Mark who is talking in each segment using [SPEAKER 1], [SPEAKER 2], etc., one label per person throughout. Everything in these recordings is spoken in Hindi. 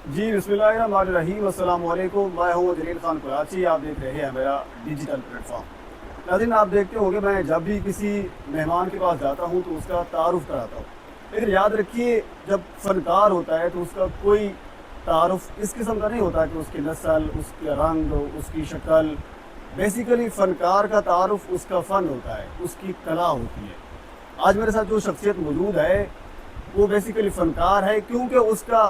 [SPEAKER 1] जी बिस्मिल्लाहिर्रहमानिर्रहीम, अस्सलाम वालेकुम। मैं हूँ जलील खान कराची। आप देख रहे हैं मेरा डिजिटल प्लेटफॉर्म। नाज़रीन, आप देखते होंगे मैं जब भी किसी मेहमान के पास जाता हूँ तो उसका तारुफ़ कराता हूँ। लेकिन याद रखिए, जब फ़नकार होता है तो उसका कोई तारुफ़ इस किस्म का नहीं होता कि उसकी नस्ल, उसका रंग, उसकी शक्ल। बेसिकली फ़नकार का तारुफ़ उसका फ़न होता है, उसकी कला होती है। आज मेरे साथ जो शख्सियत मौजूद है वो बेसिकली फ़नकार है, क्योंकि उसका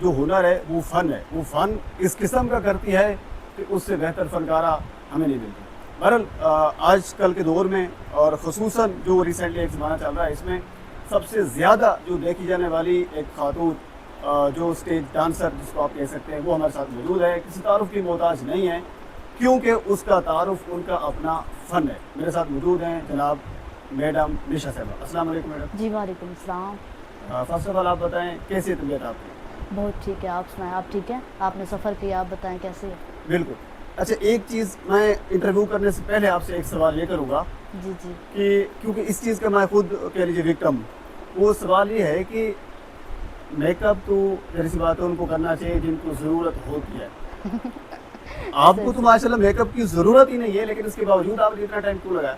[SPEAKER 1] जो हुनर है वो फ़न है। वो फ़न इस किस्म का करती है कि उससे बेहतर फ़नकारा हमें नहीं मिलती। बहरहाल आजकल के दौर में और ख़ुसूसन जो रिसेंटली एक ज़माना चल रहा है, इसमें सबसे ज़्यादा जो देखी जाने वाली एक खातून जो स्टेज डांसर जिसको आप कह सकते हैं, वो हमारे साथ मौजूद है। किसी तारुफ़ की मोहताज नहीं है, क्योंकि उसका तारुफ़ उनका अपना फ़न है। मेरे साथ मौजूद हैं जनाब मैडम निशा साहिबा। अस्सलाम वालेकुम मैडम।
[SPEAKER 2] जी वालेकुम सलाम।
[SPEAKER 1] फ़र्स्ट ऑफ़ ऑल आप बताएँ कैसी है तबीयत आपकी?
[SPEAKER 2] बहुत ठीक है, आप सुनाएं, आप ठीक हैं? आपने सफ़र किया, आप बताएं कैसे है?
[SPEAKER 1] बिल्कुल। अच्छा, एक चीज़ मैं इंटरव्यू करने से पहले आपसे एक सवाल ये करूँगा
[SPEAKER 2] जी जी।
[SPEAKER 1] कि क्योंकि इस चीज़ का मैं खुद कह लीजिए विक्टिम हूँ। वो सवाल ये है कि मेकअप तो ज़ाहिर-सी बात है उनको करना चाहिए जिनको ज़रूरत होती है।
[SPEAKER 2] सही
[SPEAKER 1] आपको तो
[SPEAKER 2] सही।
[SPEAKER 1] माशाल्लाह मेकअप की ज़रूरत ही नहीं है, लेकिन इसके बावजूद आपने इतना टाइम क्यों लगाया?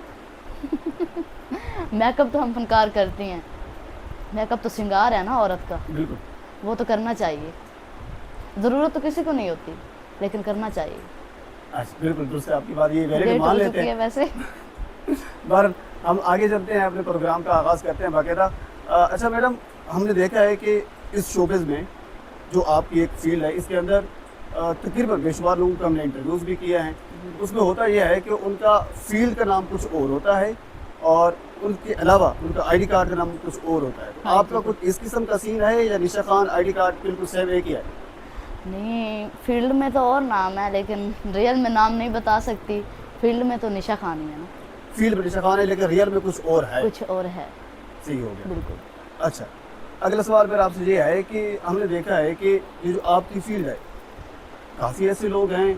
[SPEAKER 2] मेकअप तो हम फनकार करती हैं। मेकअप तो श्रृंगार है ना औरत का,
[SPEAKER 1] बिल्कुल।
[SPEAKER 2] वो तो करना चाहिए। ज़रूरत तो किसी को नहीं होती, लेकिन करना चाहिए।
[SPEAKER 1] अच्छा, बिल्कुल दुरुस्त है आपकी बात, ये वैलिड
[SPEAKER 2] लेट
[SPEAKER 1] मान
[SPEAKER 2] हो
[SPEAKER 1] लेते
[SPEAKER 2] चुकी
[SPEAKER 1] हैं।
[SPEAKER 2] है वैसे।
[SPEAKER 1] बहरहाल हम आगे चलते हैं, अपने प्रोग्राम का आगाज़ करते हैं बाकायदा। अच्छा मैडम, हमने देखा है कि इस शोबिज़ में जो आपकी एक फ़ील्ड है, इसके अंदर तकरीबन बेशुमार लोगों को हमने इंटरव्यूज़ भी किए हैं।
[SPEAKER 2] जी
[SPEAKER 1] उसमें होता ये है कि उनका फ़ील्ड का नाम कुछ और होता है और उनके अलावा उनका आईडी कार्ड का नाम कुछ और होता है। तो
[SPEAKER 2] हाँ जी
[SPEAKER 1] आपका कुछ
[SPEAKER 2] बिल्कुल।
[SPEAKER 1] इस किस्म का सीन है या निशा खान आईडी कार्ड बिल्कुल सेम एक ही है?
[SPEAKER 2] नहीं, फील्ड में तो और नाम है, लेकिन रियल में नाम नहीं बता सकती। फील्ड में तो निशा खान ही है ना,
[SPEAKER 1] फ़ील्ड में निशा खान है, लेकिन रियल में कुछ और है।
[SPEAKER 2] कुछ और है।
[SPEAKER 1] सही हो गया।
[SPEAKER 2] बिल्कुल।
[SPEAKER 1] अच्छा, अगला सवाल मेरा आपसे ये है कि हमने देखा है कि ये जो आपकी फ़ील्ड है, काफ़ी ऐसे लोग हैं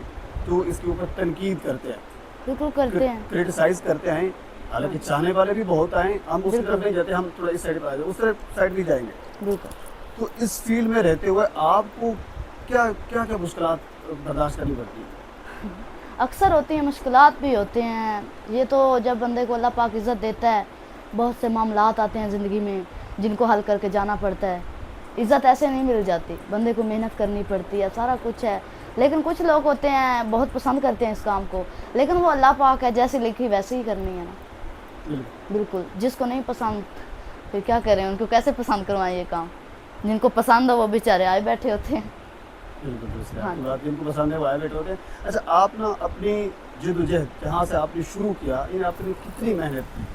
[SPEAKER 1] जो इसके ऊपर तनकीद करते हैं,
[SPEAKER 2] बिल्कुल करते हैं।
[SPEAKER 1] क्रिटिसाइज़ करते हैं।
[SPEAKER 2] हाँ
[SPEAKER 1] हालाँकि
[SPEAKER 2] जी।
[SPEAKER 1] चाहने वाले भी बहुत हैं, हम उसकी तरफ
[SPEAKER 2] बिल्कुल
[SPEAKER 1] नहीं जाते, हम थोड़ा इस साइड पे आ जाते, उस तरफ साइड भी जाएँगे।
[SPEAKER 2] बिल्कुल।
[SPEAKER 1] तो इस फ़ील्ड में रहते हुए आपको क्या-क्या मुश्किलात बर्दाश्त करनी पड़ती हैं?
[SPEAKER 2] अक्सर होती हैं, मुश्किलात भी होते हैं। ये तो जब बंदे को अल्लाह पाक इज़्ज़त देता है, बहुत से मामलात आते हैं ज़िंदगी में, जिनको हल करके जाना पड़ता है। इज़्ज़त ऐसे नहीं मिल जाती, बंदे को मेहनत करनी पड़ती है, सारा कुछ है। लेकिन कुछ लोग होते हैं, बहुत पसंद करते हैं इस काम को, लेकिन वो अल्लाह पाक है, जैसी लिखी वैसे ही करनी है ना।
[SPEAKER 1] बिल्कुल,
[SPEAKER 2] बिल्कुल, जिसको नहीं पसंद, फिर क्या करें, उनको कैसे पसंद करवाएँ ये काम? जिनको पसंद हो वो बेचारे आए बैठे होते हैं।
[SPEAKER 1] बिल्कुल दुरुस्त है
[SPEAKER 2] हाँ
[SPEAKER 1] आपकी
[SPEAKER 2] जी।
[SPEAKER 1] बात, जिनको पसंद है वो आए बैठे होते हैं। अच्छा, आप ना अपनी जद्दोजहद जहाँ से आपने शुरू किया, इन आपने कितनी मेहनत की?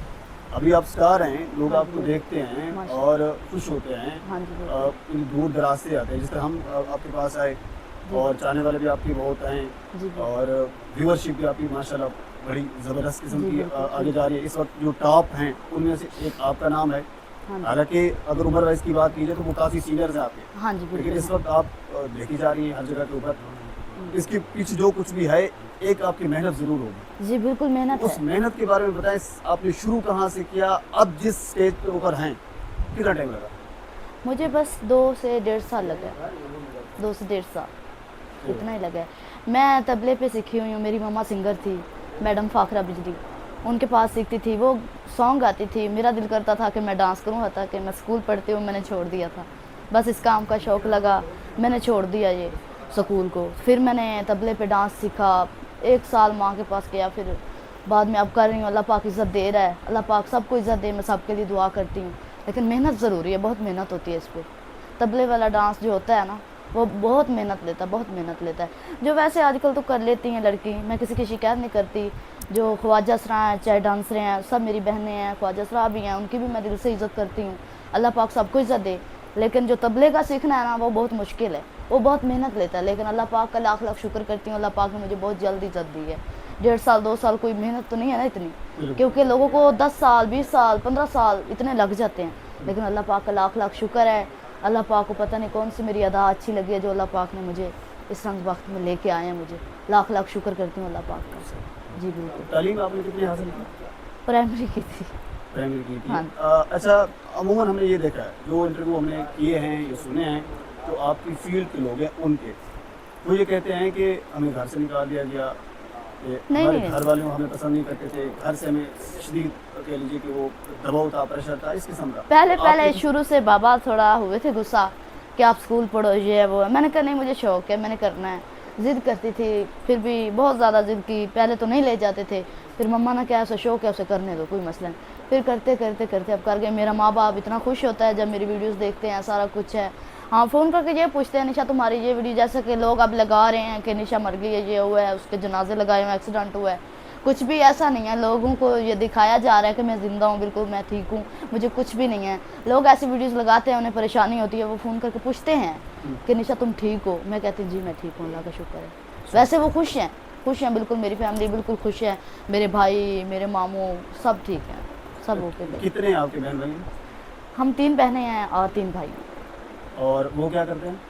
[SPEAKER 1] अभी आप स्टार हैं, लोग
[SPEAKER 2] हाँ जी,
[SPEAKER 1] आपको
[SPEAKER 2] बिल्कुल।
[SPEAKER 1] देखते हैं
[SPEAKER 2] माशाल्लाह।
[SPEAKER 1] और खुश होते हैं।
[SPEAKER 2] हाँ जी, बिल्कुल।
[SPEAKER 1] दूर-दराज से आते हैं, जिस तरह हम आपके पास आए
[SPEAKER 2] जी,
[SPEAKER 1] और चाहने वाले भी आपके बहुत हैं
[SPEAKER 2] जी बिल्कुल।
[SPEAKER 1] और व्यूअरशिप भी आपकी माशाल्लाह बड़ी ज़बरदस्त किस्म
[SPEAKER 2] जी,
[SPEAKER 1] की
[SPEAKER 2] बिल्कुल,
[SPEAKER 1] आगे जा
[SPEAKER 2] बिल्कुल।
[SPEAKER 1] रही है। इस वक़्त जो टॉप हैं, उनमें से एक आपका नाम है।
[SPEAKER 2] हाँ जी।
[SPEAKER 1] हालाँकि अगर उम्र वाइज़ की बात की जाए तो वो काफ़ी सीनियर्स हैं आपके,
[SPEAKER 2] हाँ जी,
[SPEAKER 1] लेकिन
[SPEAKER 2] बिल्कुल
[SPEAKER 1] इस
[SPEAKER 2] हैं।
[SPEAKER 1] वक़्त आप देखी जा रही हैं हर जगह के ऊपर।
[SPEAKER 2] हुँ।
[SPEAKER 1] इसके पीछे जो कुछ भी है, एक आपकी मेहनत ज़रूर होगी।
[SPEAKER 2] जी, बिल्कुल मेहनत
[SPEAKER 1] तो उस
[SPEAKER 2] है।
[SPEAKER 1] मेहनत के बारे में बताएँ, आपने शुरू कहाँ से किया? अब जिस स्टेज पे ऊपर हैं, कितना टाइम लगा?
[SPEAKER 2] मुझे बस 2 से डेढ़ साल लगा है, 2 से डेढ़ साल,
[SPEAKER 1] तो
[SPEAKER 2] इतना ही लगा है। मैं तबले पे सीखी हुई हूँ, मेरी मम्मा सिंगर थी, मैडम फ़ाखरा बिजली, उनके पास सीखती थी। वो सॉन्ग गाती थी, मेरा दिल करता था कि मैं डांस करूँ, हता कि मैं स्कूल पढ़ती हूँ, मैंने छोड़ दिया था। बस इस काम का शौक़ लगा, मैंने छोड़ दिया ये स्कूल को। फिर मैंने तबले पे डांस सीखा, 1 साल माँ के पास किया, फिर बाद में अब कर रही हूँ। अल्लाह पाक इज़्ज़त दे रहा है, अल्लाह पाक सबको इज़्ज़त दे, मैं सबके लिए दुआ करती हूँ। लेकिन मेहनत ज़रूरी है, बहुत मेहनत होती है इस पे। तबले वाला डांस जो होता है ना, वो बहुत मेहनत लेता है, बहुत मेहनत लेता है। जो वैसे आजकल तो कर लेती हैं लड़की, मैं किसी की शिकायत नहीं करती। जो ख्वाजा असरा हैं, चाहे डांसरें हैं, सब मेरी बहनें हैं, ख्वाजा असरा भी हैं, उनकी भी मैं दिल से इज़्ज़त करती हूँ। अल्लाह पाक सबको इज़्ज़त दे। लेकिन जो तबले का सीखना है ना, वो बहुत मुश्किल है, वो बहुत मेहनत लेता है। लेकिन अल्लाह पाक का लाख-लाख शुक्र करती हूँ, अल्लाह पाक ने मुझे बहुत जल्द इज़्ज़त दी है। डेढ़ साल, 2 साल कोई मेहनत तो नहीं है ना इतनी,
[SPEAKER 1] बिल्कुल,
[SPEAKER 2] क्योंकि लोगों को 10 साल, 20 साल, 15 साल इतने लग जाते हैं। लेकिन अल्लाह पाक का लाख-लाख शुक्र है। अल्लाह पाक को पता नहीं कौन-सी मेरी अदा अच्छी लगी है, जो अल्लाह पाक ने मुझे इस रंग वक़्त में लेके आए हैं मुझे। लाख-लाख शुक्र करती हूँ अल्लाह पाक का। जी, बिल्कुल।
[SPEAKER 1] तालीम आपने कितनी हासिल की?
[SPEAKER 2] प्राइमरी की थी।
[SPEAKER 1] प्राइमरी की थी।
[SPEAKER 2] हाँ,
[SPEAKER 1] अच्छा, अमूमन हमने ये देखा है, जो इंटरव्यू हमने किए हैं, ये सुने हैं जो आपकी फील्ड के लोग हैं उनके, वो ये कहते हैं कि हमें घर से निकाल दिया गया, कि
[SPEAKER 2] नहीं,
[SPEAKER 1] हमारे
[SPEAKER 2] नहीं।
[SPEAKER 1] घर वाले हमें पसंद नहीं करते थे, घर से हमें शदीद कह लीजिए कि वो दबाव था, प्रेशर था, इस किस्म का।
[SPEAKER 2] पहले
[SPEAKER 1] तो
[SPEAKER 2] पहले
[SPEAKER 1] आपके-
[SPEAKER 2] शुरू से बाबा थोड़ा हुए थे गुस्सा कि आप स्कूल पढ़ो, ये है वो है। मैंने कहा नहीं, मुझे शौक है, मैंने करना है। ज़िद करती थी, फिर भी बहुत ज़्यादा ज़िद की। पहले तो नहीं ले जाते थे, फिर मम्मा ने कहा उसे शौक है, उसे करने दो, कोई मसला नहीं। फिर करते करते करते अब कर गए। मेरा माँ बाप इतना खुश होता है जब मेरी वीडियोस देखते हैं, सारा कुछ है। हाँ, फ़ोन करके ये पूछते हैं निशा तुम्हारी ये वीडियो, जैसे कि लोग अब लगा रहे हैं कि निशा मर गई है, ये हुआ है, उसके जनाजे लगाए हुए, एक्सीडेंट हुआ है। कुछ भी ऐसा नहीं है, लोगों को ये दिखाया जा रहा है कि मैं ज़िंदा हूँ, बिल्कुल मैं ठीक हूँ, मुझे कुछ भी नहीं है। लोग ऐसी वीडियोस लगाते हैं, उन्हें परेशानी होती है, वो फ़ोन करके पूछते हैं कि निशा तुम ठीक हो। मैं कहती हूँ जी मैं ठीक हूँ, अल्लाह का शुक्र है। वैसे वो खुश हैं बिल्कुल, मेरी फैमिली बिल्कुल खुश है, मेरे भाई, मेरे मामू सब ठीक हैं, सब ओके हैं।
[SPEAKER 1] कितने हैं आपके बहन भाई हैं?
[SPEAKER 2] हम 3 बहनें हैं और 3 भाई हैं।
[SPEAKER 1] और वो क्या करते हैं?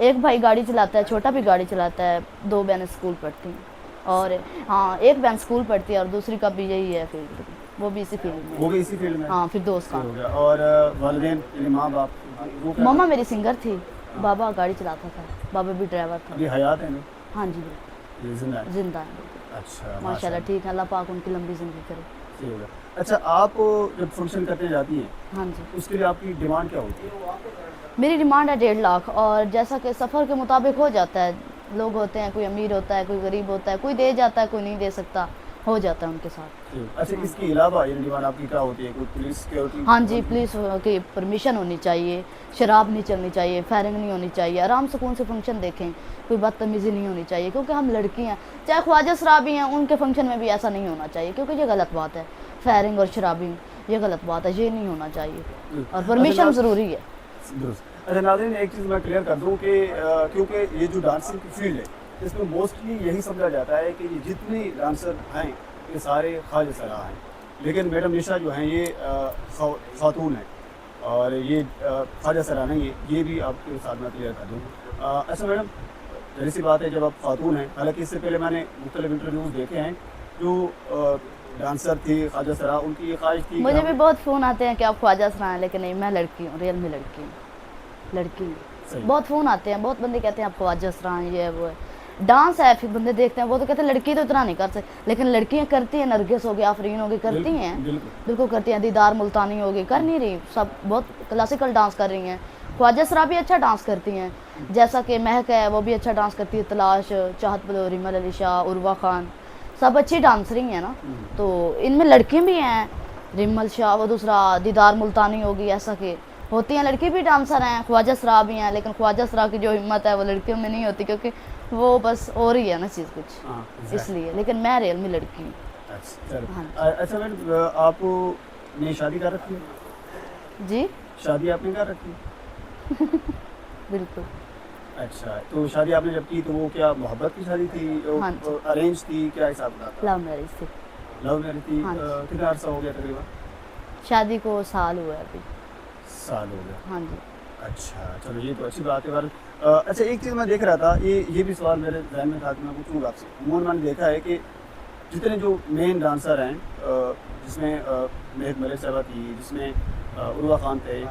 [SPEAKER 2] एक भाई गाड़ी चलाता है, छोटा भी गाड़ी चलाता है, 2 बहनें स्कूल पढ़ती हैं। और हाँ, एक बहन स्कूल पढ़ती है और दूसरी का भी यही है फील्ड, वो भी इसी फील्ड में
[SPEAKER 1] वो
[SPEAKER 2] है।
[SPEAKER 1] भी इसी फील्ड में हैं?
[SPEAKER 2] हाँ, फिर दोस्त
[SPEAKER 1] सही
[SPEAKER 2] का।
[SPEAKER 1] हो गया। और वालिदैन यानी माँ बाप, वो क्या
[SPEAKER 2] मम्मा
[SPEAKER 1] करते
[SPEAKER 2] मेरी सिंगर थी, बाबा गाड़ी चलाता था, बाबा भी ड्राइवर
[SPEAKER 1] हैं?
[SPEAKER 2] था।
[SPEAKER 1] अभी हयात है नहीं?
[SPEAKER 2] हाँ जी,
[SPEAKER 1] ये जिंदा है?
[SPEAKER 2] जिंदा है
[SPEAKER 1] अच्छा,
[SPEAKER 2] माशाल्लाह, ठीक है, अल्लाह पाक उनकी लंबी ज़िंदगी करे।
[SPEAKER 1] सही हो गया। अच्छा, आप जब फंक्शन करने जाती हैं
[SPEAKER 2] हाँ जी,
[SPEAKER 1] उसके लिए आपकी डिमांड क्या होती है?
[SPEAKER 2] मेरी डिमांड है 1.5 लाख, और जैसा कि सफ़र के मुताबिक हो जाता है। लोग होते हैं, कोई अमीर होता है, कोई गरीब होता है, कोई दे जाता है, कोई नहीं दे सकता, हो जाता है उनके साथ।
[SPEAKER 1] अच्छा, इसके अलावा ये डिमांड आपकी क्या होती है? कोई पुलिस सिक्योरिटी?
[SPEAKER 2] हाँ जी, पुलिस की परमिशन होनी चाहिए, शराब नहीं चलनी चाहिए, फायरिंग नहीं होनी चाहिए, आराम सुकून से फंक्शन देखें, कोई बदतमीज़ी नहीं होनी चाहिए, क्योंकि हम लड़की हैं। चाहे ख्वाजा शराबी हैं, उनके फंक्शन में भी ऐसा नहीं होना चाहिए, क्योंकि ये गलत बात है। फायरिंग और शराबी ये गलत बात है, ये नहीं होना चाहिए, और परमिशन ज़रूरी है।
[SPEAKER 1] दुरुस्त। अच्छा नाज़रीन, एक चीज़ मैं क्लियर कर दूं कि क्योंकि ये जो डांसिंग की फील्ड है इसमें मोस्टली यही समझा जाता है कि ये जितने डांसर हैं ये सारे ख्वाजा सराह हैं, लेकिन मैडम निशा जो हैं ये खातून हैं और ये ख्वाजा सराह नहीं है, ये भी आपके साथ मैं क्लियर कर दूँ। अच्छा मैडम, जैसी सी बात है, जब आप खातून हैं, हालांकि इससे पहले मैंने मुख्तलिफ इंटरव्यूज़ देखे हैं जो डांसर थे ख्वाजा सराह, उनकी ये ख्वाहिश थी कि
[SPEAKER 2] मुझे
[SPEAKER 1] हम-
[SPEAKER 2] भी बहुत फ़ोन आते हैं कि आप ख्वाजा सराह हैं, लेकिन नहीं, मैं लड़की हूँ, रियल में लड़की हूँ, लड़की हूँ।
[SPEAKER 1] सही।
[SPEAKER 2] बहुत फ़ोन आते हैं, बहुत बंदे कहते हैं आप ख्वाजा सराह हैं, ये है वो है। डांस है, फिर बंदे देखते हैं, वो तो कहते हैं लड़की तो इतना नहीं कर सकती, लेकिन लड़कियां करती हैं। नरगिस हो गई, आफरीन हो गई, करती
[SPEAKER 1] बिल्कुल,
[SPEAKER 2] हैं,
[SPEAKER 1] बिल्कुल।
[SPEAKER 2] बिल्कुल करती हैं। दीदार मुल्तानी हो गई, कर नहीं रही, सब बहुत क्लासिकल डांस कर रही हैं। ख्वाजा सराह भी अच्छा डांस करती हैं, जैसा कि महक है, वो भी अच्छा डांस करती है। तलाश, चाहत बलो, रिमल अली शाह, उर्वा खान, सब अच्छी डांसरी हैं ना। तो इनमें लड़कियां भी हैं, रिमल शाह, वो दूसरा दीदार मुल्तानी होगी, ऐसा कि होती हैं। लड़की भी डांसर हैं, ख्वाजा सराह भी हैं, लेकिन ख्वाजा सराह की जो हिम्मत है वो लड़कियों में नहीं होती, क्योंकि वो बस हो रही है ना चीज़ कुछ,
[SPEAKER 1] हाँ,
[SPEAKER 2] इसलिए। लेकिन मैं रियल में लड़की हूँ।
[SPEAKER 1] अच्छा चलो।
[SPEAKER 2] हाँ।
[SPEAKER 1] अच्छा मैडम, आपने शादी कर रखी है?
[SPEAKER 2] जी
[SPEAKER 1] शादी आपने कर रखी है?
[SPEAKER 2] बिल्कुल।
[SPEAKER 1] अच्छा, तो शादी आपने जब की तो वो क्या मोहब्बत की शादी थी,
[SPEAKER 2] हाँ जी।
[SPEAKER 1] अरेंज थी, क्या हिसाब था?
[SPEAKER 2] लव मैरिज थी।
[SPEAKER 1] लव मैरिज थी।
[SPEAKER 2] हाँ जी।
[SPEAKER 1] कितना अर्सा हो गया तकरीबन?
[SPEAKER 2] शादी को साल हुआ है अभी।
[SPEAKER 1] साल हो गया।
[SPEAKER 2] हाँ जी।
[SPEAKER 1] अच्छा चलो, ये तो अच्छी बात है। पर अच्छा, एक चीज़ मैं देख रहा था, ये भी सवाल मेरे जहन में था कि मैं पूछूंगा आपसे। उमूमन मैंने देखा है कि जितने जो मेन डांसर हैं, जिसमें महक मलिक साहबा थी, जिसमें उर्वा खान थे,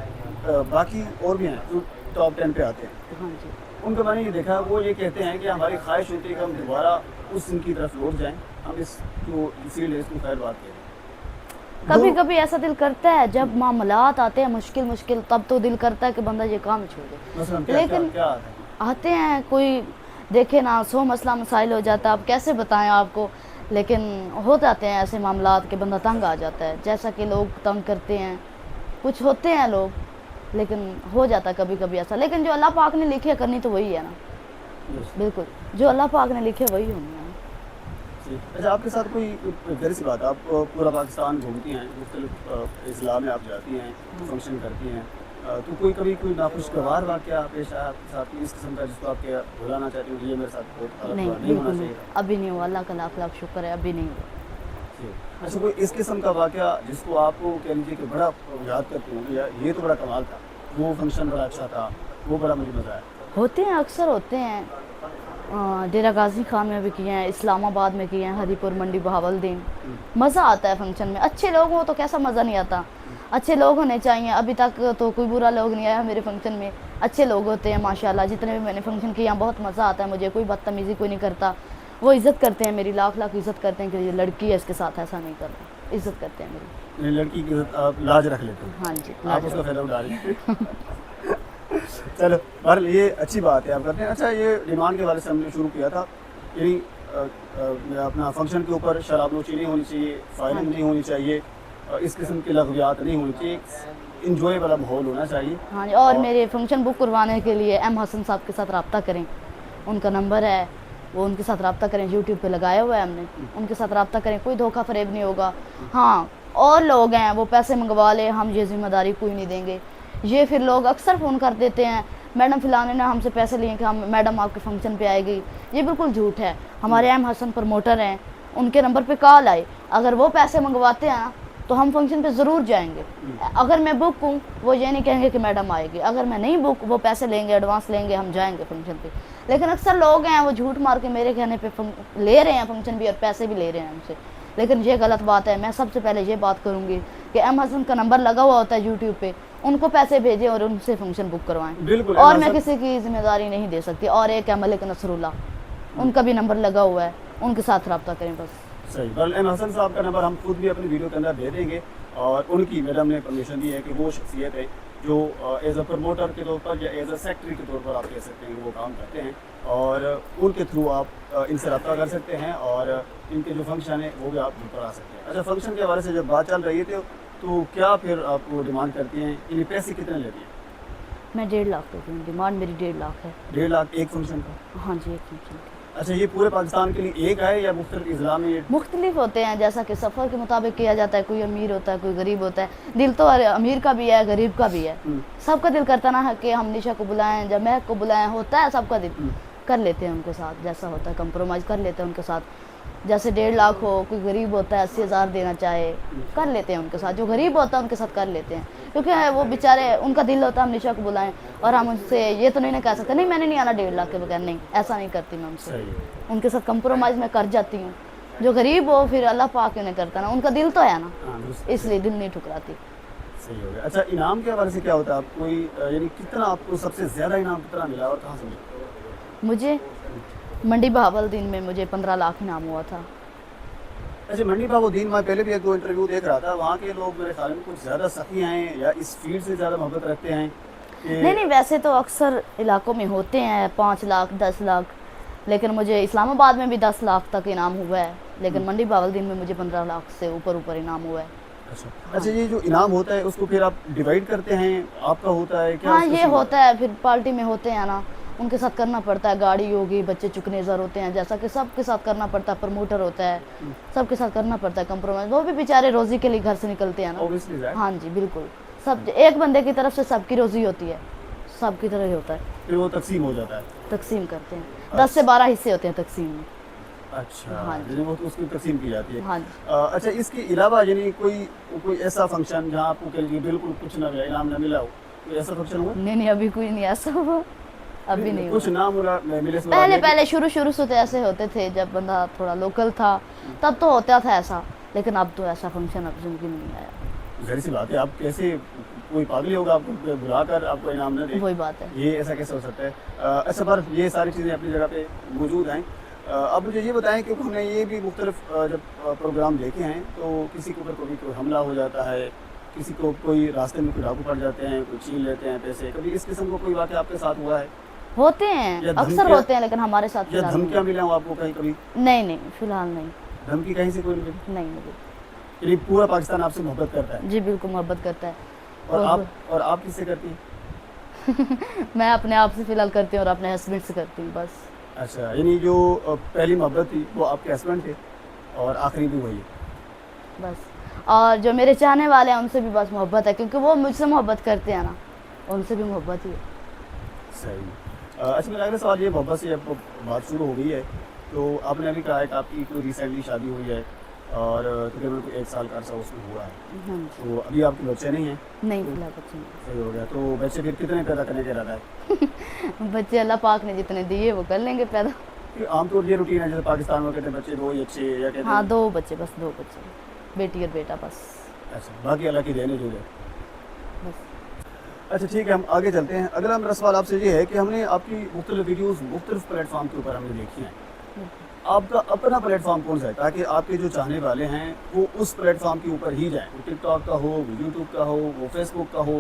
[SPEAKER 1] बाकी और भी हैं जो टॉप 10 पे आते हैं,
[SPEAKER 2] हाँ जी।
[SPEAKER 1] उनका मैंने ये देखा, वो ये कहते हैं कि हमारी ख्वाहिश होती है कि हम दोबारा उस दिन की तरफ लौट जाएं, हम इस जो फील्ड है इसको खैर बात करें।
[SPEAKER 2] कभी कभी ऐसा दिल करता है, जब मामलात आते हैं मुश्किल मुश्किल, तब तो दिल करता है कि बंदा ये काम ही छोड़ दे।
[SPEAKER 1] मसलन क्या
[SPEAKER 2] लेकिन
[SPEAKER 1] क्या आता है?
[SPEAKER 2] आते हैं, कोई देखे ना, 100 मसला मसाइल हो जाता है, अब कैसे बताएं आपको। लेकिन हो जाते हैं ऐसे मामलात के बंदा तंग आ जाता है, जैसा कि लोग तंग करते हैं, कुछ होते हैं लोग, लेकिन हो जाता है कभी कभी ऐसा। लेकिन जो अल्लाह पाक ने लिखी है करनी तो वही है ना, बिल्कुल, जो अल्लाह पाक ने लिखे वही होनी है।
[SPEAKER 1] अच्छा, आपके साथ कोई जरी सी बात है, आप पूरा पाकिस्तान घूमती हैं, मुख्तलिफ अजला में आप जाती हैं, फंक्शन करती हैं, तो कोई कभी कोई नाखुशगवार वाक़या पेश आया आपके साथ इस किस्म का जिसको आपके भुलाना चाहती हूँ, ये मेरे साथ बहुत गलत
[SPEAKER 2] नहीं,
[SPEAKER 1] हुआ, नहीं होना
[SPEAKER 2] बिल्कुल
[SPEAKER 1] चाहिए
[SPEAKER 2] नहीं,
[SPEAKER 1] था?
[SPEAKER 2] अभी नहीं हुआ, अल्लाह का लाख लाख शुक्र है, अभी नहीं हुआ।
[SPEAKER 1] जी। अच्छा, कोई इस किस्म का वाक़या जिसको आपको कह लीजिए कि बड़ा याद करते होंगे, या ये तो बड़ा कमाल था, वो फंक्शन बड़ा अच्छा था, वो बड़ा मुझे मज़ा आया?
[SPEAKER 2] होते हैं, अक्सर होते हैं। डेरा गाजी खान में भी किए हैं, इस्लामाबाद में किए हैं, हरीपुर, मंडी, बहावलदीन। मज़ा आता है फंक्शन में, अच्छे लोग हों तो कैसा मज़ा नहीं आता। अच्छे लोग होने चाहिए। अभी तक तो कोई बुरा लोग नहीं आया मेरे फंक्शन में, अच्छे लोग होते हैं माशाल्लाह। जितने भी मैंने फंक्शन किए यहाँ बहुत मज़ा आता है मुझे, कोई बदतमीज़ी कोई नहीं करता। वो इज़्ज़त करते हैं मेरी, लाख लाख इज़्ज़त करते हैं कि ये लड़की है इसके साथ ऐसा नहीं करना, इज़्ज़त करते हैं मेरी।
[SPEAKER 1] यानी लड़की की इज़्ज़त आप लाज रख लेते हो,
[SPEAKER 2] हाँ जी,
[SPEAKER 1] आप उसका फ़ायदा उठा रहे हैं। चलो बहरहाल ये अच्छी बात है आप करते हैं। अच्छा, ये डिमांड के बारे से हमने शुरू किया था, यानी अपना फंक्शन के ऊपर शराबनोशी नहीं होनी चाहिए, फायरिंग नहीं होनी चाहिए, इस किस्म की लग़वियात नहीं होनी चाहिए, इंजॉय वाला माहौल होना चाहिए।
[SPEAKER 2] हाँ जी, और मेरे फंक्शन बुक करवाने के लिए एम हसन साहब के साथ रब्ता करें, उनका नंबर है, वो उनके साथ रब्ता करें, यूट्यूब पे लगाया हुआ है हमने, उनके साथ रब्ता करें, कोई धोखा फरेब नहीं होगा। हाँ, और लोग हैं वो पैसे मंगवा ले, हम ये जिम्मेदारी कोई नहीं देंगे। ये फिर लोग अक्सर फ़ोन कर देते हैं, मैडम फ़िलाने ने हमसे पैसे लिए कि हम मैडम आपके फंक्शन पे आएगी। ये बिल्कुल झूठ है। हमारे एम हसन प्रमोटर हैं, उनके नंबर पे कॉल आए, अगर वो पैसे मंगवाते हैं ना तो हम फंक्शन पे ज़रूर जाएंगे। अगर मैं बुक हूँ वो ये नहीं कहेंगे कि मैडम आएगी, अगर मैं नहीं बुक वो पैसे लेंगे, एडवांस लेंगे, हम जाएंगे फंक्शन पे। लेकिन अक्सर लोग हैं वो झूठ मार के मेरे कहने पे ले रहे हैं फंक्शन भी और पैसे भी ले रहे हैं हमसे, लेकिन ये गलत बात है। मैं सबसे पहले ये बात करूँगी कि एम हसन का नंबर लगा हुआ होता है यूट्यूब पे, उनको पैसे भेजें और उनसे फंक्शन बुक करवाएं।
[SPEAKER 1] बिल्कुल,
[SPEAKER 2] और मैं किसी की जिम्मेदारी नहीं दे सकती। और एक है मलिक नसरुल्ला, उनका भी नंबर लगा हुआ है, उनके साथ रब्ता करें बस।
[SPEAKER 1] सही। बल एम हसन साहब का नंबर हम खुद भी अपनी वीडियो के अंदर दे देंगे, और उनकी मैडम ने परमिशन दी है कि वो शख्सियत है जो एज अ प्रमोटर के तौर पर या एज अ सेक्रेटरी के तौर पर आप कह सकते हैं कि वो काम करते हैं, और उनके थ्रू आप इनसे रब्ता कर सकते हैं और इनके जो फंक्शन है वो भी आप बुक करा सकते हैं। अच्छा, फंक्शन के हवाले से जब बात चल रही थी तो क्या फिर आप वो डिमांड करती हैं, इन्हें पैसे कितने लेती हैं?
[SPEAKER 2] मैं 1.5 लाख देती हूँ, डिमांड मेरी 1.5 लाख है।
[SPEAKER 1] 1.5 लाख एक फंक्शन का?
[SPEAKER 2] हाँ जी, एक फंक्शन का।
[SPEAKER 1] अच्छा, ये पूरे पाकिस्तान के लिए एक है या मुख्तलिफ अज़ला में ये?
[SPEAKER 2] मुख्तलिफ होते हैं, जैसा कि सफ़र के मुताबिक किया जाता है, कोई अमीर होता है, कोई गरीब होता है। दिल तो अमीर का भी है, गरीब का भी है। सबका दिल करता ना है कि हम निशा को बुलाएं, जब महक को बुलाएं, होता है सबका दिल। कर लेते हैं उनके साथ, जैसा होता है कंप्रोमाइज़ कर लेते हैं उनके साथ। जैसे 1.5 लाख हो, कोई गरीब होता है 80,000 देना चाहे, कर लेते हैं उनके साथ। जो गरीब होता है उनके साथ कर लेते हैं, क्योंकि वो बेचारे, उनका दिल होता है हम निशा को बुलाएं, और हम उनसे ये तो नहीं ना कह सकते नहीं मैंने नहीं आना 1.5 लाख के बगैर, नहीं, ऐसा नहीं करती मैं उनसे। उनके साथ कंप्रोमाइज़ मैं कर जाती हूँ। जो गरीब हो फिर अल्लाह पाक उन्हें करता ना, उनका दिल तो है ना, इसलिए दिल नहीं ठुकराती।
[SPEAKER 1] सही हो गया। अच्छा, इनाम के हवाले से क्या होता है, आप कोई यानी कितना आपको सबसे ज़्यादा इनाम कितना मिला और कहाँ से मिला?
[SPEAKER 2] मुझे मंडी बहावलदीन में मुझे 15 लाख इनाम हुआ था।
[SPEAKER 1] अच्छा, मंडी बहावलदीन में पहले भी एक दो इंटरव्यू देख रहा था, वहाँ के लोग मेरे ख्याल में कुछ ज़्यादा सखी हैं या इस फील्ड से ज़्यादा मोहब्बत रखते हैं कि...
[SPEAKER 2] नहीं, वैसे तो अक्सर इलाकों में होते हैं 5 लाख 10 लाख, लेकिन मुझे इस्लामाबाद में भी 10 लाख तक इनाम हुआ है, लेकिन मंडी बहावलदीन में मुझे 15 लाख से ऊपर इनाम हुआ है।
[SPEAKER 1] अच्छा, ये जो इनाम होता है उसको फिर आप डिवाइड करते हैं, आपका होता है क्या?
[SPEAKER 2] हाँ, ये होता है, फिर पार्टी में होते हैं ना, उनके साथ करना पड़ता है। गाड़ी होगी, बच्चे चुकने ज़र होते हैं, जैसा कि सबके साथ करना पड़ता है। प्रमोटर होता है, सबके साथ करना पड़ता है कंप्रोमाइज़। वो भी बेचारे रोज़ी के लिए घर से निकलते हैं ना। हाँ जी, बिल्कुल। सब एक बंदे की तरफ से सबकी रोज़ी होती है, सबकी तरह ही होता है।
[SPEAKER 1] फिर वो तकसीम हो जाता है?
[SPEAKER 2] तकसीम करते हैं, 10 से 12 हिस्से होते हैं तकसीम में।
[SPEAKER 1] अच्छा,
[SPEAKER 2] हाँ जी,
[SPEAKER 1] वो उसकी तकसीम की जाती है।
[SPEAKER 2] हाँ जी।
[SPEAKER 1] अच्छा, इसके अलावा यानी कोई ऐसा फंक्शन जहाँ आपको कह लीजिए बिल्कुल कुछ ना मिला, इनाम ना मिला हो, कोई ऐसा फंक्शन हुआ?
[SPEAKER 2] नहीं, अभी कोई नहीं ऐसा हुआ, अभी नहीं
[SPEAKER 1] कुछ नाम मिले?
[SPEAKER 2] पहले शुरू से तो ऐसे होते थे, जब बंदा थोड़ा लोकल था तब तो होता था ऐसा, लेकिन अब तो ऐसा फंक्शन अब जिंदगी में नहीं आया।
[SPEAKER 1] जाहिर सी बात है, आप कैसे, कोई पागल होगा आपको बुलाकर आपको इनाम न दे?
[SPEAKER 2] वही बात है,
[SPEAKER 1] ये ऐसा कैसे हो सकता है? अच्छा, पर ये सारी चीज़ें अपनी जगह पे मौजूद हैं। अब मुझे ये बताएं कि हमने ये भी मुख्तलिफ जब प्रोग्राम देखे हैं तो किसी के ऊपर कभी कोई हमला हो जाता है, किसी को कोई रास्ते में कोई डाकू पड़ जाते हैं, कोई छीन लेते हैं पैसे, कभी इस किस्म को कोई वाक़या आपके साथ हुआ है?
[SPEAKER 2] होते हैं, अक्सर होते हैं, लेकिन हमारे साथ
[SPEAKER 1] या धमकियाँ मिला हो आपको कहीं कभी?
[SPEAKER 2] नहीं, फिलहाल नहीं।
[SPEAKER 1] धमकी कहीं से कोई नहीं?
[SPEAKER 2] नहीं।
[SPEAKER 1] पूरा पाकिस्तान आपसे मोहब्बत करता है?
[SPEAKER 2] जी बिल्कुल, मोहब्बत करता है।
[SPEAKER 1] और आप किससे करती हैं?
[SPEAKER 2] मैं अपने आप से फिलहाल करती हूँ और अपने हस्बैंड से करती हूँ बस।
[SPEAKER 1] अच्छा, यानी जो पहली मोहब्बत थी वो आपके हस्बैंड थे और आखिरी भी वही
[SPEAKER 2] बस। और जो मेरे चाहने वाले हैं उनसे भी बस मोहब्बत है, क्योंकि वो मुझसे मोहब्बत करते हैं ना, उनसे भी मोहब्बत ही है।
[SPEAKER 1] सही। अच्छा, मेरा अगला सवाल ये, मोहब्बत से जब बात शुरू हो गई है तो आपने अभी कहा है कि आपकी कोई रिसेंटली शादी हुई है और तकरीबन 1 साल का अर्सा उसमें हुआ है, तो अभी आपके बच्चे नहीं हैं?
[SPEAKER 2] नहीं, फिलहाल बच्चे नहीं।
[SPEAKER 1] सही हो गया। तो बच्चे फिर कितने पैदा करने का इरादा है?
[SPEAKER 2] बच्चे अल्लाह पाक ने जितने दिए वो कर लेंगे पैदा।
[SPEAKER 1] आमतौर ये रूटीन है जैसे पाकिस्तान में कहते हैं बच्चे 2 ही अच्छे, या कहते हैं?
[SPEAKER 2] हाँ, 2 बच्चे, बस 2 बच्चे, बेटी और बेटा बस।
[SPEAKER 1] अच्छा, बाकी अल्लाह की देन है जो है।
[SPEAKER 2] बस।
[SPEAKER 1] अच्छा ठीक है, हम आगे चलते हैं। अगला मेरा सवाल आपसे ये है कि हमने आपकी मुख्तलिफ वीडियोज़ मुख्तलिफ प्लेटफॉर्म के ऊपर हमने देखी हैं, आपका अपना प्लेटफॉर्म कौन सा है ताकि आपके जो चाहने वाले हैं वो उस प्लेटफॉर्म के ऊपर ही जाएं? वो टिकटॉक का हो, वो यूट्यूब का हो, वो फेसबुक का हो,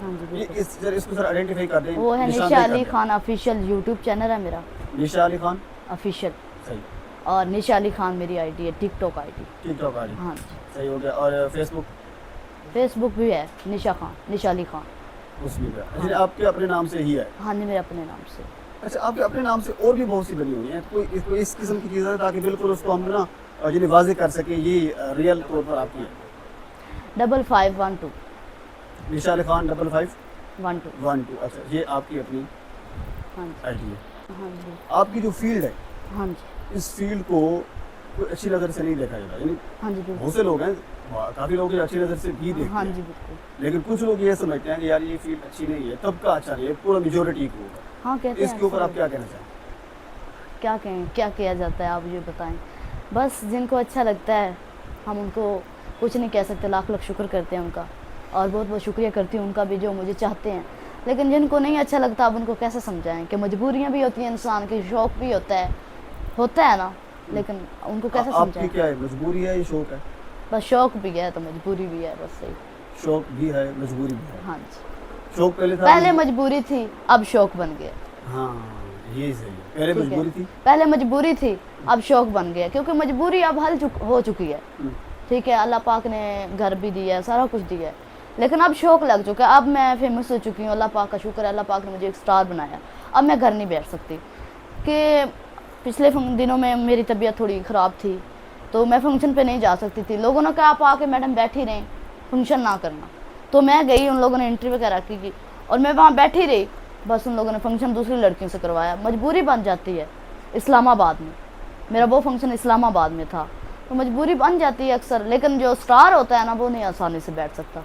[SPEAKER 2] हाँ जी
[SPEAKER 1] ये
[SPEAKER 2] बिल्कुल।
[SPEAKER 1] इसको सर आइडेंटिफाई कर दें,
[SPEAKER 2] वो है
[SPEAKER 1] निशानदेह
[SPEAKER 2] निशा
[SPEAKER 1] कर
[SPEAKER 2] अली
[SPEAKER 1] दें।
[SPEAKER 2] खान ऑफिशियल यूट्यूब चैनल है मेरा,
[SPEAKER 1] निशा अली खान,
[SPEAKER 2] ऑफिशियल।
[SPEAKER 1] सही।
[SPEAKER 2] और निशा अली खान मेरी आईडी है, टिकटॉक आईडी।
[SPEAKER 1] टिकटॉक वाली,
[SPEAKER 2] हाँ जी।
[SPEAKER 1] सही हो गया। और फेसबुक,
[SPEAKER 2] फेसबुक भी है, निशा खान, निशा अली खान।
[SPEAKER 1] उसमें भी अच्छा, आपके अपने नाम से ही है?
[SPEAKER 2] हाँ जी, मेरे अपने नाम से।
[SPEAKER 1] अच्छा, आपके अपने नाम से और भी बहुत सी बनी हुई हैं, कोई इस किस्म की चीज़ें ताकि बिल्कुल उसको हम ना यानी वाज़ेह कर सकें ये रियल तौर पर आपकी है।
[SPEAKER 2] 5512
[SPEAKER 1] निशा अली खान 5512।
[SPEAKER 2] 12।
[SPEAKER 1] अच्छा, ये आपकी अपनी
[SPEAKER 2] हाँ जी।
[SPEAKER 1] आईडी है।
[SPEAKER 2] हाँ जी।
[SPEAKER 1] आपकी जो फील्ड है,
[SPEAKER 2] हाँ जी।
[SPEAKER 1] इस फील्ड को कोई अच्छी नज़र से नहीं देखा जाता, यानी
[SPEAKER 2] हाँ जी बिल्कुल।
[SPEAKER 1] बहुत से लोग हैं, काफ़ी लोग ये अच्छी नज़र से भी देखते
[SPEAKER 2] हाँ
[SPEAKER 1] हैं,
[SPEAKER 2] जी बिल्कुल।
[SPEAKER 1] लेकिन कुछ लोग ये समझते हैं कि यार ये फील्ड अच्छी नहीं है, तबका अच्छा नहीं है, पूरा मेजोरिटी को।
[SPEAKER 2] हाँ कहते हैं।
[SPEAKER 1] इसके ऊपर आप
[SPEAKER 2] ऐसे
[SPEAKER 1] क्या कहना चाहें?
[SPEAKER 2] क्या कहें, क्या किया जाता है आप ये बताएं। बस जिनको अच्छा लगता है हम उनको कुछ नहीं कह सकते, लाख लाख शुक्र करते हैं उनका, और बहुत बहुत शुक्रिया करती हूँ उनका भी जो मुझे चाहते हैं। लेकिन जिनको नहीं अच्छा लगता आप उनको कैसे समझाएं कि मजबूरियाँ भी होती हैं, इंसान की शौक़ भी होता है ना, लेकिन उनको कैसे
[SPEAKER 1] आपकी
[SPEAKER 2] समझाएं।
[SPEAKER 1] क्या है, मजबूरी है या शौक है?
[SPEAKER 2] बस शौक़ भी है तो मजबूरी भी है, बस सही।
[SPEAKER 1] शौक भी है, मजबूरी भी है।
[SPEAKER 2] हाँ जी।
[SPEAKER 1] शौक पहले था,
[SPEAKER 2] पहले मजबूरी थी, अब शौक़ बन गया।
[SPEAKER 1] हाँ, ये सही है। पहले
[SPEAKER 2] ठीक
[SPEAKER 1] मजबूरी
[SPEAKER 2] है,
[SPEAKER 1] थी।
[SPEAKER 2] पहले मजबूरी थी, अब शौक़ बन गया, क्योंकि मजबूरी अब हो चुकी है। ठीक है, अल्लाह पाक ने घर भी दिया है, सारा कुछ दिया है, लेकिन अब शौक़ लग चुका है। अब मैं फेमस हो चुकी हूँ, अल्लाह पाक का शुक्र है, अल्लाह पाक ने मुझे एक स्टार बनाया। अब मैं घर नहीं बैठ सकती कि पिछले दिनों में मेरी तबीयत थोड़ी ख़राब थी तो मैं फंक्शन पे नहीं जा सकती थी। लोगों ने कहा आप आके मैडम बैठी रहें, फंक्शन ना करना। तो मैं गई, उन लोगों ने एंट्री वगैरह की और मैं वहाँ बैठी रही, बस उन लोगों ने फंक्शन दूसरी लड़कियों से करवाया। मजबूरी बन जाती है। इस्लामाबाद में मेरा वो फंक्शन इस्लामाबाद में था, तो मजबूरी बन जाती है अक्सर। लेकिन जो स्टार होता है ना, वो नहीं आसानी से बैठ सकता।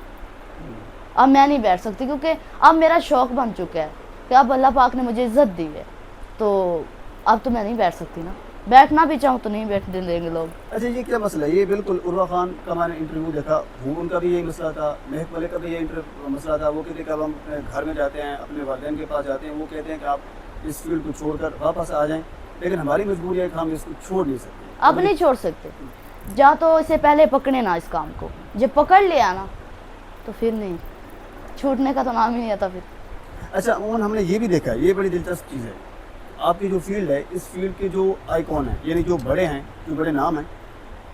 [SPEAKER 2] अब मैं नहीं बैठ सकती क्योंकि अब मेरा शौक़ बन चुका है कि अब अल्लाह पाक ने मुझे इज़्ज़त दी है, तो अब तो मैं नहीं बैठ सकती ना। बैठना भी चाहूँ तो नहीं बैठने देंगे लोग।
[SPEAKER 1] अच्छा, ये क्या मसला है? ये बिल्कुल उर्वा खान का मैंने इंटरव्यू देखा, वो उनका भी यही मसला था, महक मलिक का भी यही मसला था। वो कहते हैं कि अब हम अपने घर में जाते हैं, अपने वालिदैन के पास जाते हैं, वो कहते हैं कि आप इस फील्ड को छोड़कर वापस आ जाएं, लेकिन हमारी मजबूरी है कि हम इसको छोड़ नहीं सकते।
[SPEAKER 2] अब नहीं छोड़ सकते, जा तो इससे पहले पकड़े ना इस काम को, जब पकड़ लिया ना तो फिर नहीं, छूटने का तो नाम ही नहीं आता फिर।
[SPEAKER 1] अच्छा, उन हमने ये भी देखा है, ये बड़ी दिलचस्प चीज़ है, आपकी जो फील्ड है, इस फील्ड के जो आइकॉन है, यानी जो बड़े हैं, जो बड़े नाम हैं,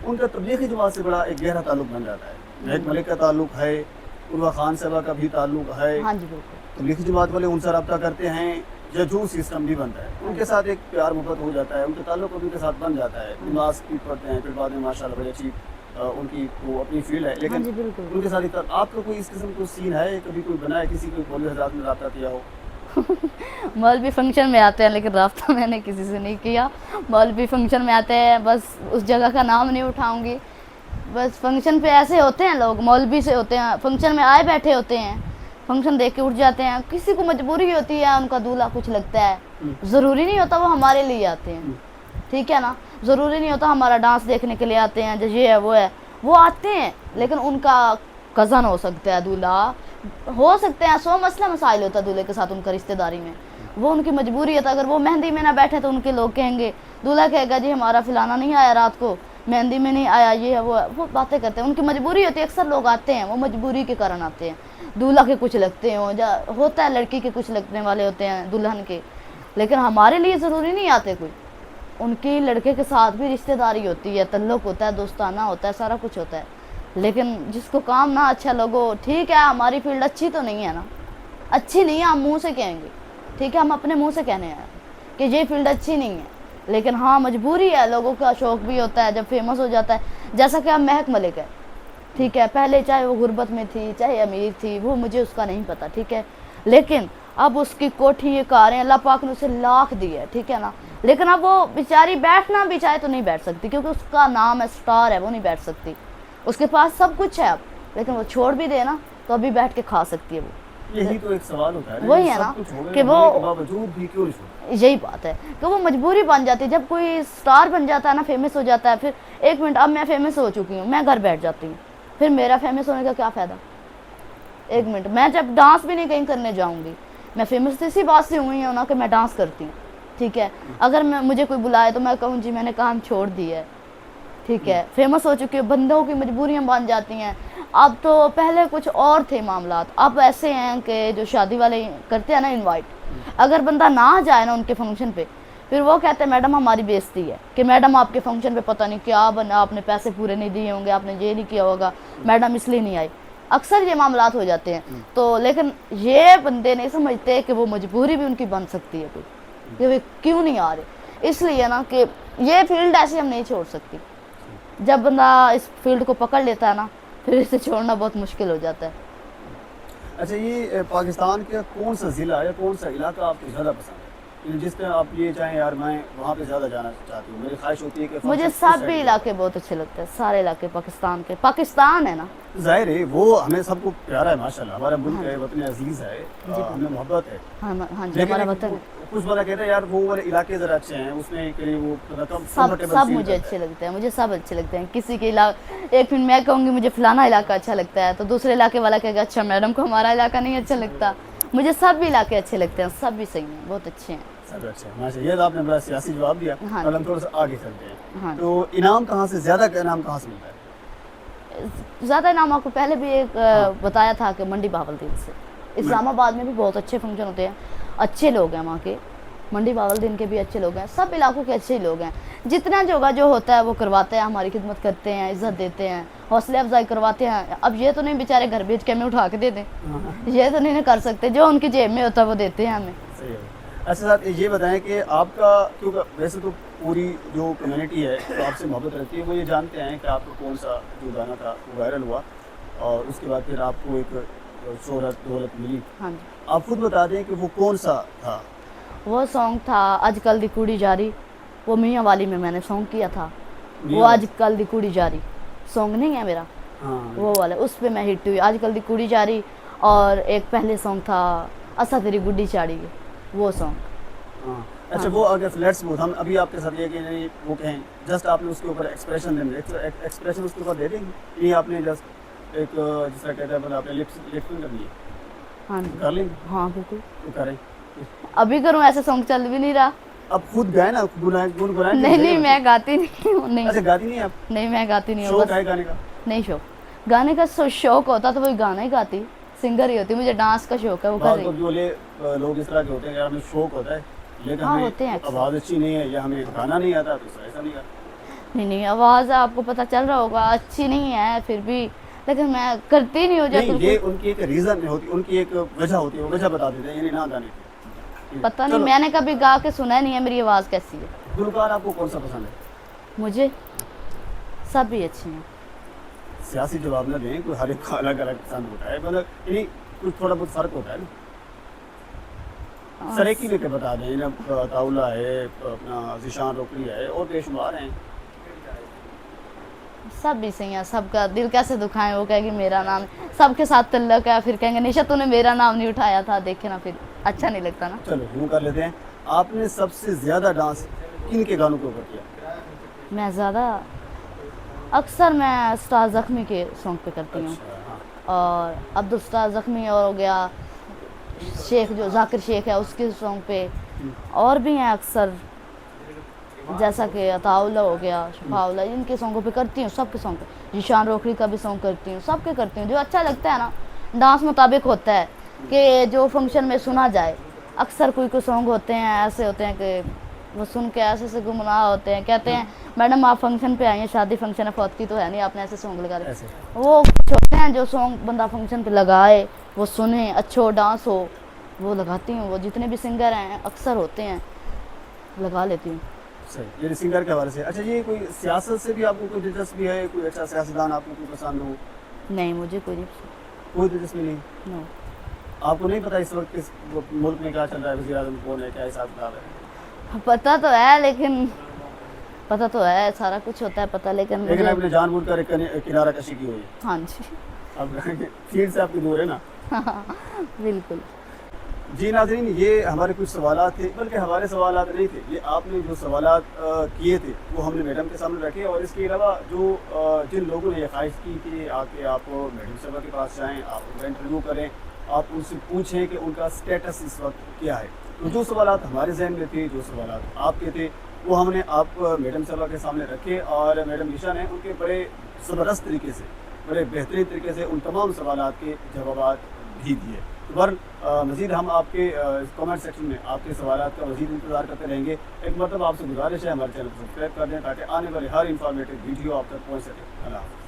[SPEAKER 1] उनका तबलीगी जमात से बड़ा एक गहरा ताल्लुक बन जाता है। महक मलिक का ताल्लुक है, उर्वा खान साहबा का भी ताल्लुक है।
[SPEAKER 2] हाँ जी बिल्कुल।
[SPEAKER 1] तबलीगी जमात वाले उनसे रब्ता करते हैं, जजू सिस्टम भी बनता है, उनके साथ एक प्यार मोहब्बत हो जाता है, उनके ताल्लुक उनके साथ बन जाता है, नमाज भी पढ़ते हैं, फिर बाद में माशाल्लाह बड़ी अच्छी उनकी वो अपनी फील्ड है।
[SPEAKER 2] हाँ
[SPEAKER 1] लेकिन
[SPEAKER 2] जी बिल्कुल।
[SPEAKER 1] उनके साथ इतना आपका कोई इस किस्म का सीन है, कभी कोई बना है, किसी कोई मौलवी हज़रात में रब्ता किया हो?
[SPEAKER 2] मौलवी फंक्शन में आते हैं, लेकिन राब्ता मैंने किसी से नहीं किया। मौलवी फंक्शन में आते हैं, बस उस जगह का नाम नहीं उठाऊंगी। बस फंक्शन पे ऐसे होते हैं लोग, मौलवी से होते हैं, फंक्शन में आए बैठे होते हैं, फंक्शन देख के उठ जाते हैं। किसी को मजबूरी होती है, उनका दूल्हा कुछ लगता है, ज़रूरी नहीं होता वो हमारे लिए आते हैं, ठीक है ना। ज़रूरी नहीं होता हमारा डांस देखने के लिए आते हैं, जो ये है वो आते हैं, लेकिन उनका कज़न हो सकता है, दूल्हा हो सकते हैं, 100 मसला मसाइल होता है दूल्हे के साथ उनका रिश्तेदारी में। वो उनकी मजबूरी है। तो अगर वो मेहंदी में ना बैठे तो उनके लोग कहेंगे, दूल्हा कहेगा जी हमारा फलाना नहीं आया रात को, मेहंदी में नहीं आया, ये है वो बातें करते हैं। उनकी मजबूरी होती है। अक्सर लोग आते हैं वो मजबूरी के कारण आते हैं। दूल्हा के कुछ लगते हों, होता है लड़की के कुछ लगने वाले होते हैं दुल्हन के, लेकिन हमारे लिए ज़रूरी नहीं आते कोई। उनकी लड़के के साथ भी रिश्तेदारी होती है, तल्लुक होता है, दोस्ताना होता है, सारा कुछ होता है। लेकिन जिसको काम ना अच्छा लगो, ठीक है हमारी फील्ड अच्छी तो नहीं है ना, अच्छी नहीं है, हम मुंह से कहेंगे, ठीक है, हम अपने मुंह से कहने हैं कि ये फील्ड अच्छी नहीं है, लेकिन हाँ मजबूरी है, लोगों का शौक़ भी होता है जब फेमस हो जाता है। जैसा कि अब महक मलिक है, ठीक है, पहले चाहे वो गुर्बत में थी चाहे अमीर थी, वो मुझे उसका नहीं पता, ठीक है, लेकिन अब उसकी कोठी कारें अल्लाह पाक ने उसे लाख दी है, ठीक है ना। लेकिन अब वो बेचारी बैठना भी चाहे तो नहीं बैठ सकती, क्योंकि उसका नाम है, स्टार है, वो नहीं बैठ सकती। उसके पास सब कुछ है अब, लेकिन वो छोड़ भी दे ना तो अभी बैठ के खा सकती है वो।
[SPEAKER 1] यही तो एक सवाल होता है,
[SPEAKER 2] वही है ना कि वो,
[SPEAKER 1] बावजूद भी क्यों नहीं छोड़ते?
[SPEAKER 2] यही बात है कि वो मजबूरी बन जाती है। जब कोई स्टार बन जाता है ना, फेमस हो जाता है, फिर एक मिनट, अब मैं फेमस हो चुकी हूँ, मैं घर बैठ जाती हूँ, फिर मेरा फेमस होने का क्या फ़ायदा? एक मिनट, मैं जब डांस भी नहीं कहीं करने जाऊंगी, मैं फेमस इसी बात से हुई हूँ ना कि मैं डांस करती हूँ, ठीक है। अगर मैं मुझे कोई बुलाए तो मैं कहूँ जी मैंने काम छोड़ दिया है, ठीक है। फेमस हो चुकी है, बंदों की मजबूरियां बन जाती हैं। अब तो पहले कुछ और थे मामलात, अब ऐसे हैं कि जो शादी वाले करते हैं ना इनवाइट, अगर बंदा ना जाए ना उनके फंक्शन पे, फिर वो कहते हैं मैडम हमारी बेइज्जती है कि मैडम आपके फंक्शन पे पता नहीं क्या बना, आपने पैसे पूरे नहीं दिए होंगे, आपने ये नहीं किया होगा, मैडम इसलिए नहीं आई। अक्सर ये मामलात हो जाते हैं। तो लेकिन ये बंदे नहीं समझते कि वो मजबूरी भी उनकी बन सकती है कोई, कि वे क्यों नहीं आ रहे। इसलिए ना कि ये फील्ड ऐसी हम नहीं छोड़ सकती। जब बंदा इस फील्ड को पकड़ लेता है ना, फिर इसे छोड़ना बहुत मुश्किल हो जाता है।
[SPEAKER 1] अच्छा, ये पाकिस्तान का कौन सा ज़िला या कौन सा इलाका आपको ज़्यादा पसंद है? जिस तरह आप ये चाहें यार मैं वहाँ पे ज़्यादा जाना चाहती हूँ, मेरी ख्वाहिश होती है कि
[SPEAKER 2] मुझे
[SPEAKER 1] फंक्शन
[SPEAKER 2] सब
[SPEAKER 1] इस
[SPEAKER 2] भी
[SPEAKER 1] साइड
[SPEAKER 2] इलाके बहुत अच्छे लगते हैं, सारे इलाके पाकिस्तान के। पाकिस्तान है ना,
[SPEAKER 1] हो। जाहिर है वो हमें सबको प्यारा है माशाल्लाह, हमारा मुल्क है, वतन अजीज़ है, हमें मोहब्बत है।
[SPEAKER 2] हाँ जी,
[SPEAKER 1] लेकिन
[SPEAKER 2] हमारा वतन है।
[SPEAKER 1] कुछ बंदा कहते हैं यार वो वाले इलाके ज़रा अच्छे हैं, उसमें के लिए वो थोड़ा कम
[SPEAKER 2] सब
[SPEAKER 1] comfortable
[SPEAKER 2] सब
[SPEAKER 1] feel
[SPEAKER 2] मुझे
[SPEAKER 1] करता
[SPEAKER 2] अच्छे
[SPEAKER 1] है।
[SPEAKER 2] लगते हैं, मुझे सब अच्छे लगते हैं। किसी के इलाका, एक मिनट मैं कहूँगी मुझे फलाना इलाका अच्छा लगता है, तो दूसरे इलाके वाला कहेगा अच्छा मैडम को हमारा इलाका नहीं अच्छा लगता। मुझे सब इलाके अच्छे लगते हैं, सब भी सही हैं, बहुत अच्छे हैं।
[SPEAKER 1] सब अच्छा है माशा, ये तो आपने बड़ा सियासी जवाब दिया।
[SPEAKER 2] हाँ
[SPEAKER 1] अब हम थोड़ा सा आगे चलते हैं।
[SPEAKER 2] हाँ।
[SPEAKER 1] तो इनाम कहाँ से, ज़्यादा का इनाम कहाँ से मिलता है?
[SPEAKER 2] ज़्यादा इनाम आपको पहले भी एक बताया था कि मंडी बहावलदीन से। इस्लामाबाद में भी बहुत अच्छे फंक्शन होते हैं, अच्छे लोग हैं वहाँ के, मंडी बहावलदीन के भी अच्छे लोग हैं, सब इलाकों के अच्छे लोग हैं। जितना जो होता है वो करवाते हैं, हमारी खिदमत करते हैं, इज़्ज़त देते हैं, हौसला अफजाई करवाते हैं। अब ये तो नहीं बेचारे घर बेच के हमें उठा के दे दें, ये तो नहीं कर सकते, जो उनकी जेब में होता है वो देते हैं हमें।
[SPEAKER 1] सही है। अच्छा साहब ये बताएं कि आपका, क्योंकि वैसे तो पूरी जो कम्युनिटी है तो आपसे मोहब्बत रखती है, वो ये जानते हैं कि आपको कौन सा जो गाना था वो वायरल हुआ और उसके बाद फिर आपको एक शोहरत दौलत मिली।
[SPEAKER 2] हाँ जी,
[SPEAKER 1] आप खुद बता दें कि वो कौन सा था?
[SPEAKER 2] वो सॉन्ग था अजकल दी कुड़ी जारी, वो मियाँ वाली में मैंने सॉन्ग किया था। वो
[SPEAKER 1] मियाँ वाली?
[SPEAKER 2] अजकल दी कुड़ी जारी सॉन्ग नहीं है मेरा,
[SPEAKER 1] हाँ
[SPEAKER 2] वो वाला, उस पे मैं हिट हुई, आजकल दी कुड़ी जारी। और एक पहले सॉन्ग था असा तेरी गुड्डी चाड़ी, वो सॉन्ग।
[SPEAKER 1] हाँ। अच्छा वो अगर लेट्स सपोज हम अभी आपके साथ ये कि नहीं वो कहें, जस्ट आपने उसके ऊपर एक्सप्रेशन देंगे, एक्सप्रेशन उसके ऊपर दे देंगे, ये आपने जस्ट एक जिस तरह कहते हैं मतलब आपने लिप्सिंग करनी है,
[SPEAKER 2] हाँ जी,
[SPEAKER 1] कर लेंगे?
[SPEAKER 2] हाँ बिल्कुल,
[SPEAKER 1] तो करें।
[SPEAKER 2] अभी करूँ, ऐसे सॉन्ग चल भी नहीं रहा।
[SPEAKER 1] अब खुद गाए ना, गुनगुनाएं।
[SPEAKER 2] नहीं नहीं, मैं गाती नहीं हूँ, नहीं
[SPEAKER 1] अच्छा गाती नहीं आप?
[SPEAKER 2] नहीं, मैं गाती नहीं हूँ,
[SPEAKER 1] शौक
[SPEAKER 2] बस
[SPEAKER 1] है गाने का?
[SPEAKER 2] नहीं शौक। गाने का शौक होता तो वही गाना ही गाती, सिंगर ही होती। मुझे डांस का शौक है, वो कर
[SPEAKER 1] बहुत
[SPEAKER 2] रही
[SPEAKER 1] लोग जो लोग इस तरह के होते हैं यार, हमें शौक होता है लेकिन
[SPEAKER 2] हाँ,
[SPEAKER 1] हमें
[SPEAKER 2] होते हैं अक्सर।
[SPEAKER 1] आवाज़ अच्छी नहीं है या हमें गाना नहीं आता, तो ऐसा नहीं करता।
[SPEAKER 2] नहीं नहीं, आवाज़ आपको पता चल रहा होगा अच्छी नहीं है फिर भी, लेकिन मैं करती नहीं हूँ जब
[SPEAKER 1] नहीं ये
[SPEAKER 2] बिल्कुल।
[SPEAKER 1] उनकी एक रीज़न होती, उनकी एक वजह होती है, वो वजह बता देते हैं यानी ना गाने की।
[SPEAKER 2] पता नहीं,
[SPEAKER 1] चलो,
[SPEAKER 2] मैंने कभी गा के सुना नहीं है मेरी आवाज़ कैसी है।
[SPEAKER 1] गुलकार आपको कौन सा पसंद है?
[SPEAKER 2] मुझे सब भी अच्छे हैं।
[SPEAKER 1] सियासी जवाब न दें, कोई हर एक का अलग अलग पसंद होता है, मतलब यानी कुछ थोड़ा बहुत फ़र्क होता है ना। सरेकी लेके बता दें ना, ताउला है, अपना ज़िशान रोकड़ी है और बेशुमार हैं।
[SPEAKER 2] सब भी सही है, सबका दिल कैसे दुखाएं, वो कहेगी मेरा नाम, सबके साथ तल्लक है, फिर कहेंगे निशा तूने मेरा नाम नहीं उठाया था, देखे ना, फिर अच्छा नहीं लगता ना।
[SPEAKER 1] चलो यूँ कर लेते हैं, आपने सबसे ज़्यादा डांस किन के गानों के ऊपर किया?
[SPEAKER 2] मैं ज़्यादा अक्सर मैं उस्ताद ज़ख्मी के सॉन्ग पे करती हूँ,
[SPEAKER 1] अच्छा, हाँ।
[SPEAKER 2] और अब्दुल उस्ताद ज़ख्मी और हो गया शेख जो जाकिर शेख है उसके सॉन्ग पे, और भी हैं अक्सर जैसा कि अताउल्ला हो गया, शफाउल्ला, इनके सॉन्गों पे करती हूँ, सबके सॉन्ग पे। जिशान रोकड़ी का भी सॉन्ग करती हूँ, सबके करती हूँ, जो अच्छा लगता है ना। डांस मुताबिक होता है कि जो फंक्शन में सुना जाए। अक्सर कोई सॉन्ग होते हैं ऐसे होते हैं कि वो सुन के ऐसे से गुमराह होते हैं, कहते हैं मैडम आप फंक्शन पे आई हैं, शादी फंक्शन है, फौत की तो है नहीं, आपने ऐसे सॉन्ग लगा
[SPEAKER 1] ऐसे।
[SPEAKER 2] रहे। वो कुछ होते हैं जो सॉन्ग बंदा फंक्शन पे लगाए, वो सुने, अच्छो डांस हो, वो लगाती हूँ। वो जितने भी सिंगर हैं अक्सर होते हैं, लगा लेती हूँ।
[SPEAKER 1] सही, ये सिंगर के हवाले से। अच्छा ये कोई सियासत से भी आपको कोई दिलचस्पी है, कोई अच्छा सियासतदान आपको कोई पसंद हो?
[SPEAKER 2] नहीं, मुझे कोई नहीं
[SPEAKER 1] कोई दिलचस्पी नहीं?
[SPEAKER 2] नो।
[SPEAKER 1] आपको नहीं पता इस वक्त इस मुल्क में क्या चल रहा है, वज़ीर आज़म कौन है, क्या हिसाब किताब है?
[SPEAKER 2] पता तो है, लेकिन पता तो है सारा कुछ होता है पता, लेकिन
[SPEAKER 1] लेकिन
[SPEAKER 2] मुझे
[SPEAKER 1] आपने जानबूझकर एक किनारा कशी की हुई है।
[SPEAKER 2] हाँ जी
[SPEAKER 1] अब फील्ड से आपकी दूर है ना।
[SPEAKER 2] बिल्कुल।
[SPEAKER 1] जी नाज़रीन, ये हमारे कुछ सवालात थे, बल्कि हमारे सवालात नहीं थे, ये आपने जो सवालात किए थे वो हमने मैडम के सामने रखे। और इसके अलावा जो जिन लोगों ने ये ख्वाहिश की कि आके आप मैडम साहबा के पास जाएँ, आप उनका इंटरव्यू करें, आप उनसे पूछें कि उनका स्टेटस इस वक्त क्या है। तो जो सवालात हमारे जहन में थे, जो सवालात आपके थे, वो हमने आप मैडम साहबा के सामने रखे और मैडम निशा ने उनके बड़े ज़बरदस्त तरीके से, बड़े बेहतरीन तरीके से उन तमाम सवालात के जवाबात भी दिए। तो बर मज़ीद हम आपके कमेंट सेक्शन में आपके सवालात का मज़ीद इंतज़ार करते रहेंगे। एक मरतबा आपसे गुज़ारिश है, हमारे चैनल को सब्सक्राइब कर दें ताकि आने वाले हर इंफॉर्मेटिव वीडियो आप तक पहुँच सके। अल्लाह हाफ़िज़।